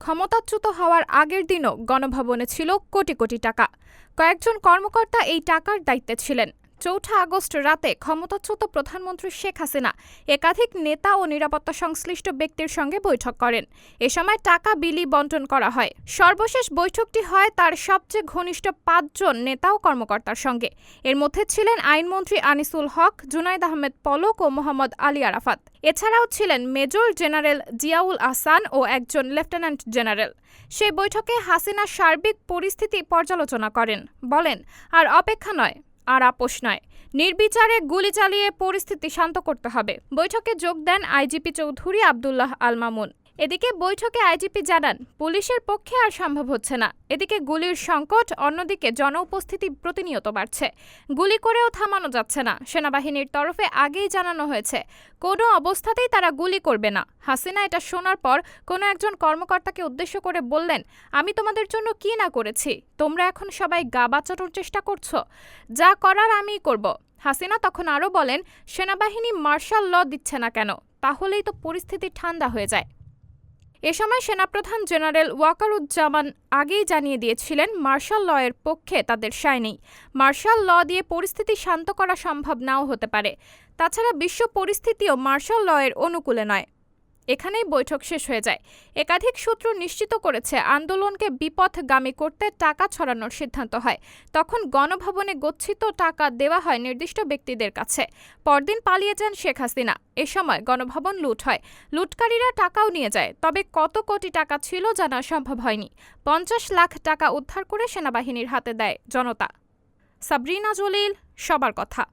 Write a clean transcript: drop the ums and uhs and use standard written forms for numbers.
ক্ষমতাচ্যুত হওয়ার আগের দিনও গণভবনে ছিল কোটি কোটি টাকা। কয়েকজন কর্মকর্তা এই টাকার দায়িত্বে ছিলেন। ৪ আগস্ট রাতে ক্ষমতাচ্যুত প্রধানমন্ত্রী শেখ হাসিনা একাধিক নেতা ও নিরাপত্তা সংশ্লিষ্ট ব্যক্তির সঙ্গে বৈঠক করেন। এ সময় টাকা বিলি বণ্টন করা হয়। সর্বশেষ বৈঠকটি হয় তার সবচেয়ে ঘনিষ্ঠ ৫ জন নেতা ও কর্মকর্তার সঙ্গে। এর মধ্যে ছিলেন আইনমন্ত্রী আনিসুল হক, জুনাইদ আহমেদ পলক ও মোহাম্মদ আলী আরাফাত। এছাড়াও ছিলেন মেজর জেনারেল জিয়াউল আহসান ও একজন লেফটেন্যান্ট জেনারেল। সেই বৈঠকে হাসিনা সার্বিক পরিস্থিতি পর্যালোচনা করেন। বলেন, আর অপেক্ষা নয়, আর আপোষ নয়, নির্বিচারে গুলি চালিয়ে পরিস্থিতি শান্ত করতে হবে। বৈঠকে যোগ দেন আইজিপি চৌধুরী আব্দুল্লাহ আল মামুন। এদিকে বৈঠকে আইজিপি জানান, পুলিশের পক্ষে আর সম্ভব হচ্ছে না। এদিকে গুলির সংকট, অন্যদিকে জনউপস্থিতি প্রতিনিয়ত বাড়ছে। গুলি করেও থামানো যাচ্ছে না। সেনাবাহিনীর তরফে আগেই জানানো হয়েছে, কোনো অবস্থাতেই তারা গুলি করবে না। হাসিনা এটা শোনার পর কোনো একজন কর্মকর্তাকে উদ্দেশ্য করে বললেন, আমি তোমাদের জন্য কি না করেছি, তোমরা এখন সবাই গা বাঁচানোর চেষ্টা করছো, যা করার আমিই করব। হাসিনা তখন আরও বলেন, সেনাবাহিনী মার্শাল ল দিচ্ছে না কেন, তাহলেই তো পরিস্থিতি ঠান্ডা হয়ে যায়। এ সময় সেনাপ্রধান জেনারেল ওয়াকারুজ্জামান আগেই জানিয়ে দিয়েছিলেন, মার্শাল ল এর পক্ষে তাদের সায় নেই। মার্শাল ল দিয়ে পরিস্থিতি শান্ত করা সম্ভব নাও হতে পারে। তাছাড়া বিশ্ব পরিস্থিতিও মার্শাল ল এর অনুকূলে নয়। এখানেই বৈঠক শেষ হয়ে যায়। একাধিক সূত্র নিশ্চিত করেছে, আন্দোলনকে বিপথগামী করতে টাকা ছড়ানোর সিদ্ধান্ত হয়। তখন গণভবনে গচ্ছিত টাকা দেওয়া হয় নির্দিষ্ট ব্যক্তিদের কাছে। পরদিন পালিয়ে যান শেখ হাসিনা। এ সময় গণভবন লুট হয়। লুটকারীরা টাকাও নিয়ে যায়। তবে কত কোটি টাকা ছিল জানা সম্ভব হয়নি। ৫০ লাখ টাকা উদ্ধার করে সেনাবাহিনীর হাতে দেয় জনতা। সাবরিনা জলিল, সবার কথা।